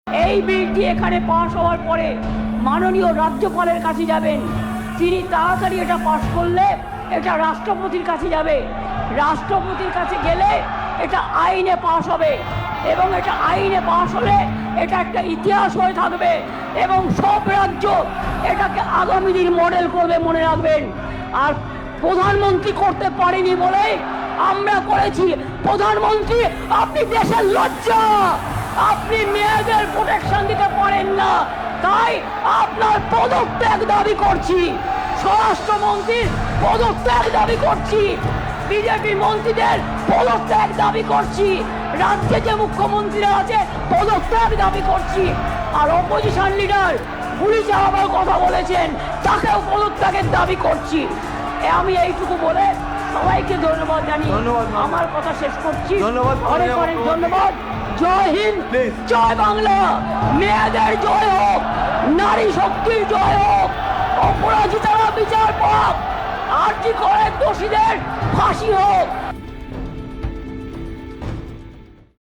এই বিলটি এখানে পাশ হওয়ার পরে মাননীয় রাজ্যপালের কাছে যাবেন। তিনি তাড়াতাড়ি এটা পাশ করলে এটা রাষ্ট্রপতির কাছে যাবে। রাষ্ট্রপতির কাছে গেলে এটা আইনে পাশ হবে এবং এটা আইনে পাশ হলে এটা একটা ইতিহাস হয়ে থাকবে এবং সব রাজ্য এটাকে আগামী দিন মডেল করবে, মনে রাখবেন। আর প্রধানমন্ত্রী করতে পারেনি বলে আমরা করেছি। প্রধানমন্ত্রী, আপনি দেশের লজ্জা, আপনি মেয়েদের প্রোটেকশন দিতে পারেন না, তাই আপনার পদত্যাগ দাবি করছি। স্বরাষ্ট্রমন্ত্রীর পদত্যাগ দাবি করছি, বিজেপি মন্ত্রীদের পদত্যাগ দাবি করছি, রাজ্যে যে মুখ্যমন্ত্রীরা আছে পদত্যাগ দাবি করছি। আর অপোজিশন লিডার গুলি চালাবার কথা বলেছেন, তাকেও পদত্যাগের দাবি করছি। আমি এইটুকু বলে সবাইকে ধন্যবাদ জানিয়ে আমার কথা শেষ করছি। অনেক অনেক ধন্যবাদ। জয় হিন্দ, জয় বাংলা। মেয়েদের জয় হোক, নারী শক্তির জয় হোক, অপরাজিতারা বিচার পাক, আরজি করে দোষীদের ফাঁসি হোক।